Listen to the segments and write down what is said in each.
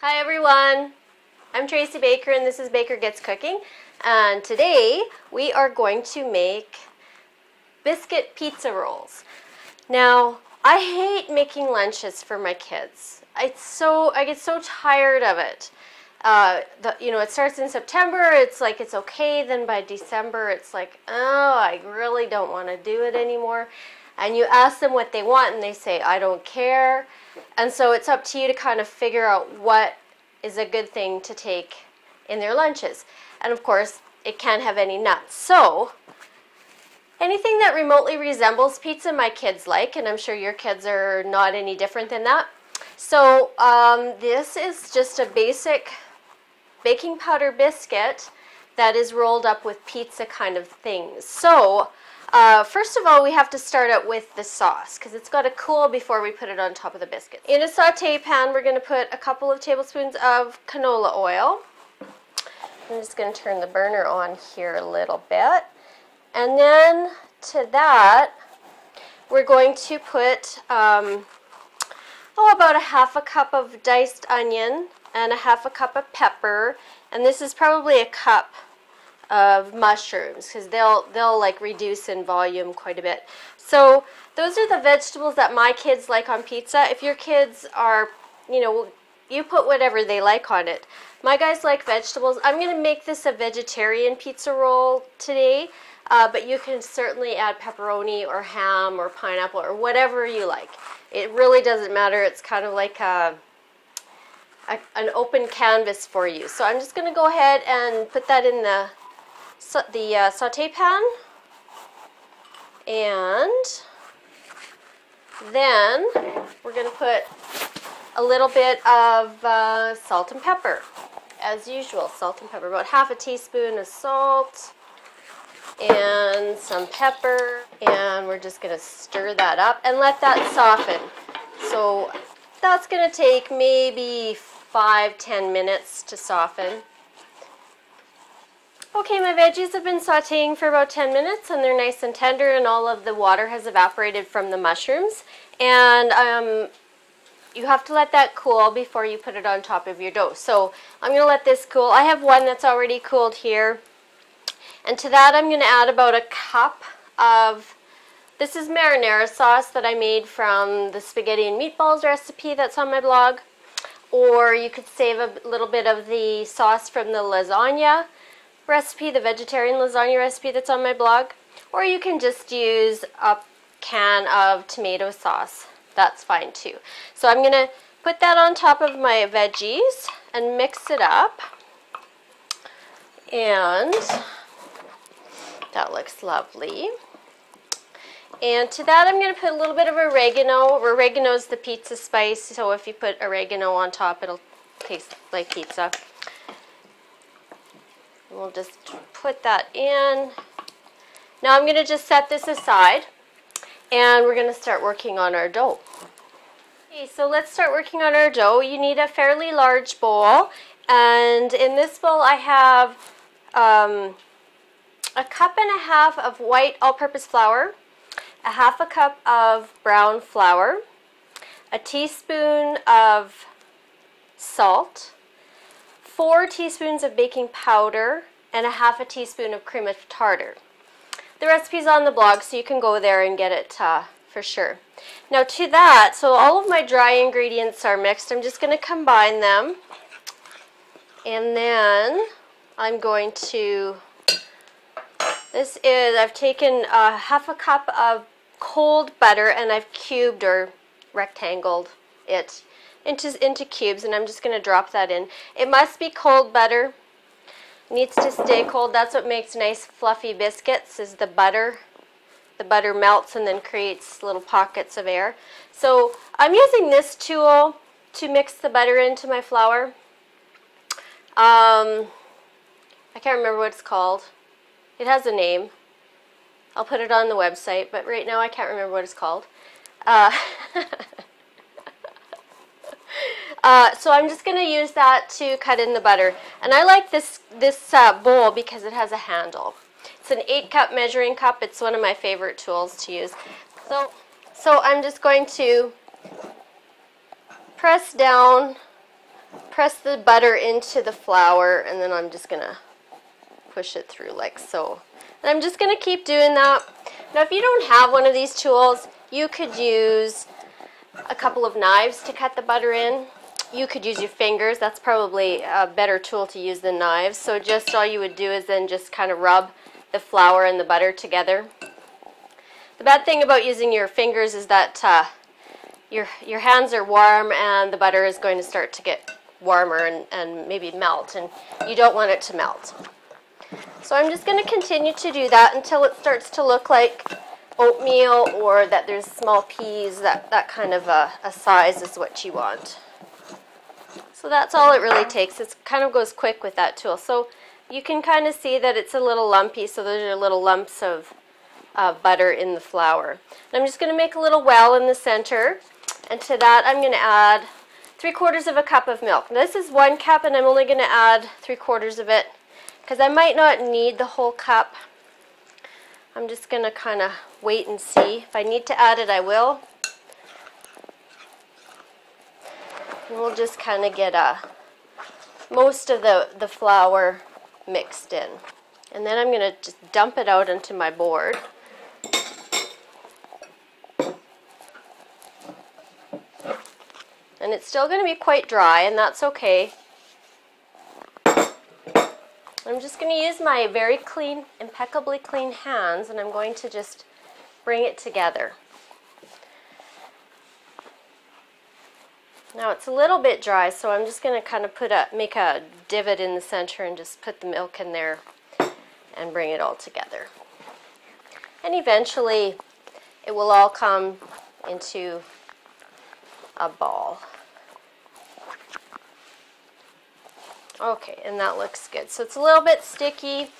Hi everyone, I'm Tracy Baker and this is Baker Gets Cooking, and today we are going to make biscuit pizza rolls. Now, I hate making lunches for my kids. I get so tired of it. It starts in September, it's like it's okay, then by December it's like, oh, I really don't want to do it anymore. And you ask them what they want and they say, I don't care. And so it's up to you to kind of figure out what is a good thing to take in their lunches. And of course, it can't have any nuts. So anything that remotely resembles pizza my kids like, and I'm sure your kids are not any different than that. So this is just a basic baking powder biscuit that is rolled up with pizza kind of things. So first of all, we have to start out with the sauce because it's got to cool before we put it on top of the biscuit. In a saute pan, we're going to put a couple of tablespoons of canola oil. I'm just going to turn the burner on here a little bit. And then to that, we're going to put about a half a cup of diced onion and a half a cup of pepper. And this is probably a cup of mushrooms because they'll like reduce in volume quite a bit. So those are the vegetables that my kids like on pizza. If your kids are, you put whatever they like on it. My guys like vegetables. I'm going to make this a vegetarian pizza roll today, but you can certainly add pepperoni or ham or pineapple or whatever you like. It really doesn't matter. It's kind of like an open canvas for you. So I'm just going to go ahead and put that in the saute pan, and then we're going to put a little bit of salt and pepper, as usual. Salt and pepper, about half a teaspoon of salt and some pepper, and we're just going to stir that up and let that soften. So that's going to take maybe 5-10 minutes to soften. Okay, my veggies have been sauteing for about 10 minutes and they're nice and tender and all of the water has evaporated from the mushrooms. And you have to let that cool before you put it on top of your dough. So I'm going to let this cool. I have one that's already cooled here. And to that I'm going to add about a cup of, this is marinara sauce that I made from the spaghetti and meatballs recipe that's on my blog. Or you could save a little bit of the sauce from the lasagna recipe, the vegetarian lasagna recipe that's on my blog, or you can just use a can of tomato sauce. That's fine too. So I'm going to put that on top of my veggies and mix it up, and that looks lovely. And to that I'm going to put a little bit of oregano. Oregano is the pizza spice, so if you put oregano on top it'll taste like pizza. We'll just put that in. Now I'm going to just set this aside and we're going to start working on our dough. Okay, so let's start working on our dough. You need a fairly large bowl, and in this bowl I have a cup and a half of white all-purpose flour, a half a cup of brown flour, a teaspoon of salt, 4 teaspoons of baking powder, and a half a teaspoon of cream of tartar. The recipe's on the blog, so you can go there and get it for sure. Now to that, so all of my dry ingredients are mixed. I'm just going to combine them. And then I'm going to, I've taken half a cup of cold butter and I've cubed or rectangled it into cubes, and I'm just going to drop that in. It must be cold butter. It needs to stay cold. That's what makes nice fluffy biscuits, is the butter. The butter melts and then creates little pockets of air. So I'm using this tool to mix the butter into my flour. I can't remember what it's called. It has a name. I'll put it on the website, but right now I can't remember what it's called. So I'm just going to use that to cut in the butter. And I like this bowl because it has a handle. It's an 8-cup measuring cup. It's one of my favorite tools to use. So I'm just going to press down press the butter into the flour, and then I'm just going to push it through like so. And I'm just going to keep doing that. Now, if you don't have one of these tools, you could use a couple of knives to cut the butter in. You could use your fingers. That's probably a better tool to use than knives. So just all you would do is then just kind of rub the flour and the butter together. The bad thing about using your fingers is that your hands are warm and the butter is going to start to get warmer and maybe melt, and you don't want it to melt. So I'm just going to continue to do that until it starts to look like oatmeal, or that there's small peas, that kind of a size is what you want. So that's all it really takes. It kind of goes quick with that tool. So you can kind of see that it's a little lumpy, so those are little lumps of butter in the flour. And I'm just going to make a little well in the center, and to that I'm going to add 3/4 of a cup of milk. This is 1 cup, and I'm only going to add 3/4 of it because I might not need the whole cup. I'm just going to kind of wait and see. If I need to add it, I will. And we'll just kind of get most of the flour mixed in. And then I'm going to just dump it out onto my board. And it's still going to be quite dry, and that's okay. I'm just going to use my very clean, impeccably clean hands, and I'm going to just bring it together. Now it's a little bit dry, so I'm just going to kind of make a divot in the center and just put the milk in there and bring it all together. And eventually it will all come into a ball. Okay, and that looks good. So it's a little bit sticky,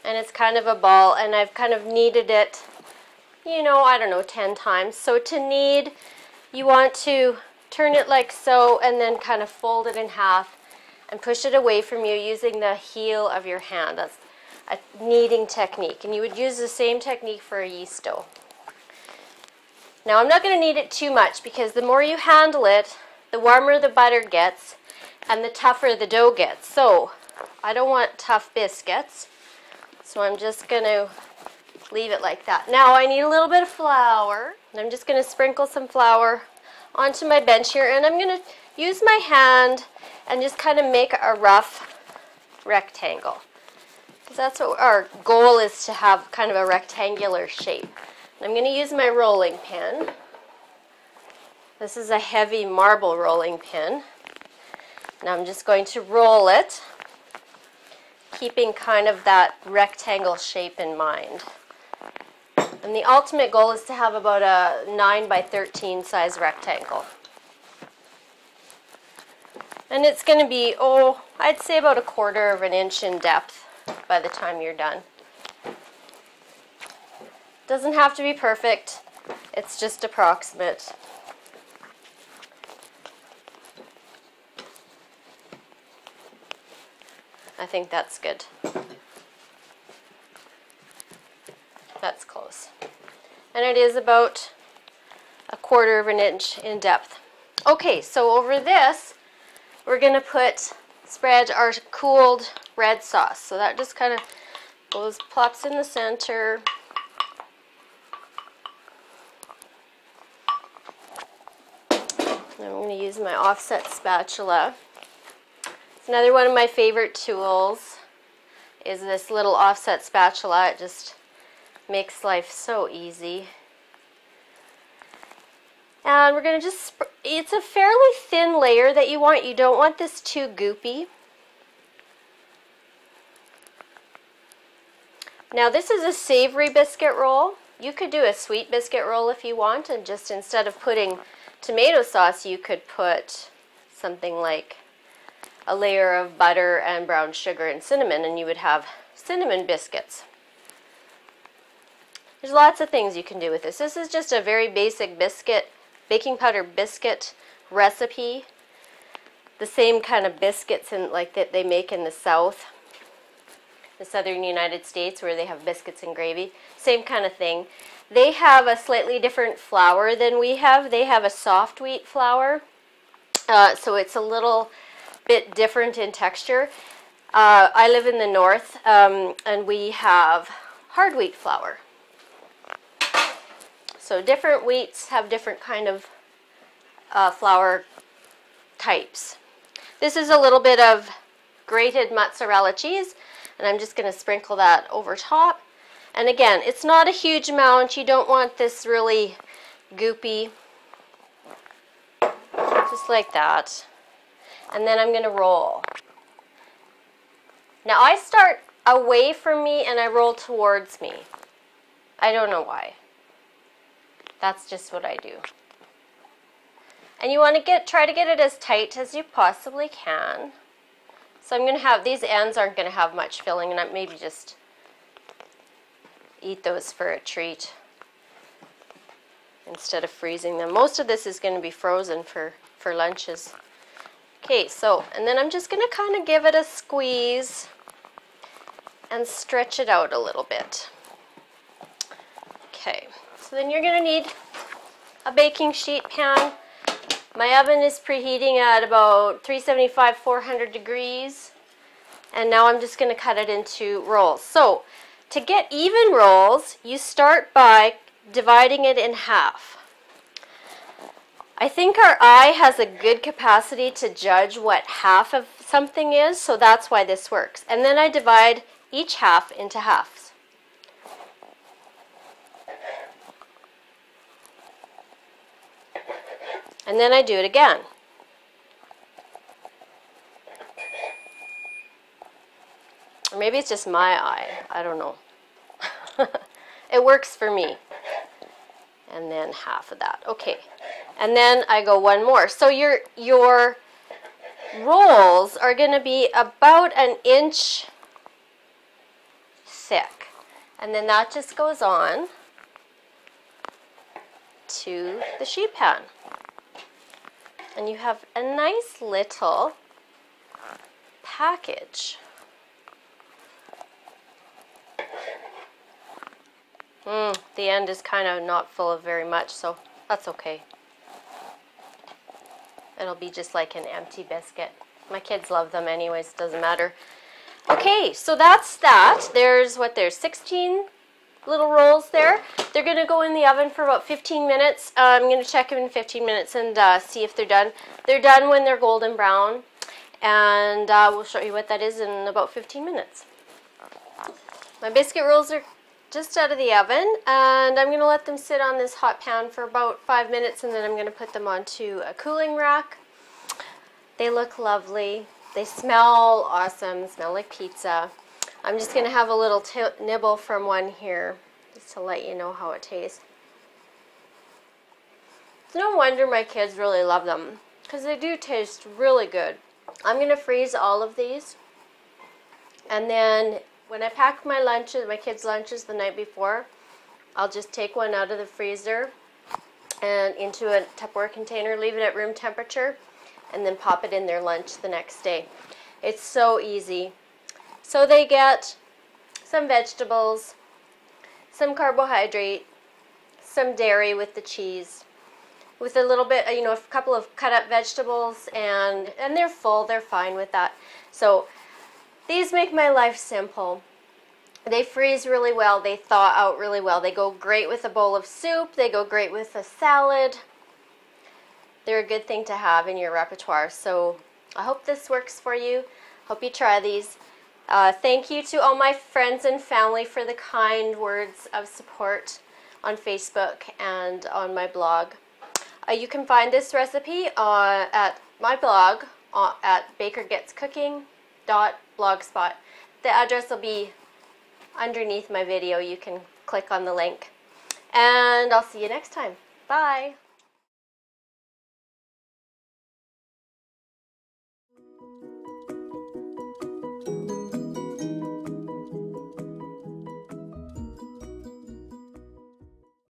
and it's kind of a ball, and I've kind of kneaded it, you know, I don't know, 10 times. So to knead, you want to turn it like so, and then kind of fold it in half and push it away from you using the heel of your hand. That's a kneading technique, and you would use the same technique for a yeast dough. Now I'm not going to knead it too much, because the more you handle it, the warmer the butter gets and the tougher the dough gets. So I don't want tough biscuits, so I'm just going to leave it like that. Now I need a little bit of flour, and I'm just going to sprinkle some flour onto my bench here, and I'm going to use my hand and just kind of make a rough rectangle, because that's what our goal is, to have kind of a rectangular shape. And I'm going to use my rolling pin. This is a heavy marble rolling pin. Now I'm just going to roll it, keeping kind of that rectangle shape in mind. And the ultimate goal is to have about a 9 by 13 size rectangle. And it's going to be, I'd say about 1/4 of an inch in depth by the time you're done. Doesn't have to be perfect, it's just approximate. I think that's good. That's close. And it is about 1/4 of an inch in depth. Okay, so over this, we're going to spread our cooled red sauce. So that just kind of plops in the center. And I'm going to use my offset spatula. It's another one of my favorite tools, is this little offset spatula. It just makes life so easy. And we're going to just, it's a fairly thin layer that you want. You don't want this too goopy. Now this is a savory biscuit roll. You could do a sweet biscuit roll if you want, and just instead of putting tomato sauce, you could put something like a layer of butter and brown sugar and cinnamon, and you would have cinnamon biscuits. There's lots of things you can do with this. This is just a very basic baking powder biscuit recipe. The same kind of biscuits like that they make in the South, the southern United States, where they have biscuits and gravy. Same kind of thing. They have a slightly different flour than we have. They have a soft wheat flour, so it's a little bit different in texture. I live in the north, and we have hard wheat flour. So different wheats have different kind of flour types. This is a little bit of grated mozzarella cheese, and I'm just going to sprinkle that over top. And again, it's not a huge amount. You don't want this really goopy. Just like that. And then I'm going to roll. Now I start away from me and I roll towards me. I don't know why. That's just what I do. And you want to try to get it as tight as you possibly can. So I'm going to have, these ends aren't going to have much filling, and I maybe just eat those for a treat instead of freezing them. Most of this is going to be frozen for lunches. Okay, so, and then I'm just going to kind of give it a squeeze and stretch it out a little bit. Okay, so then you're going to need a baking sheet pan. My oven is preheating at about 375, 400 degrees. And now I'm just going to cut it into rolls. So, to get even rolls, you start by dividing it in half. I think our eye has a good capacity to judge what half of something is, so that's why this works. And then I divide each half into halves. And then I do it again. Or maybe it's just my eye. I don't know. It works for me. And then half of that. Okay. And then I go one more. So your rolls are going to be about an inch thick. And then that just goes on to the sheet pan. And you have a nice little package. The end is kind of not full of very much, so that's okay. It'll be just like an empty biscuit. My kids love them anyways, doesn't matter. Okay, so that's that. There's 16 little rolls there. They're going to go in the oven for about 15 minutes. I'm going to check them in 15 minutes and see if they're done. They're done when they're golden brown, and we'll show you what that is in about 15 minutes. My biscuit rolls are just out of the oven, and I'm going to let them sit on this hot pan for about 5 minutes, and then I'm going to put them onto a cooling rack. They look lovely. They smell awesome. They smell like pizza. I'm just going to have a little nibble from one here, just to let you know how it tastes. It's no wonder my kids really love them, because they do taste really good. I'm going to freeze all of these, and then when I pack my lunches, my kids' lunches the night before, I'll just take one out of the freezer and into a Tupperware container, leave it at room temperature, and then pop it in their lunch the next day. It's so easy. So they get some vegetables, some carbohydrate, some dairy with the cheese, with a little bit, a couple of cut up vegetables, and they're full. They're fine with that. So these make my life simple. They freeze really well. They thaw out really well. They go great with a bowl of soup. They go great with a salad. They're a good thing to have in your repertoire. So I hope this works for you. Hope you try these. Thank you to all my friends and family for the kind words of support on Facebook and on my blog. You can find this recipe at my blog at bakergetscooking.blogspot. The address will be underneath my video. You can click on the link. And I'll see you next time. Bye!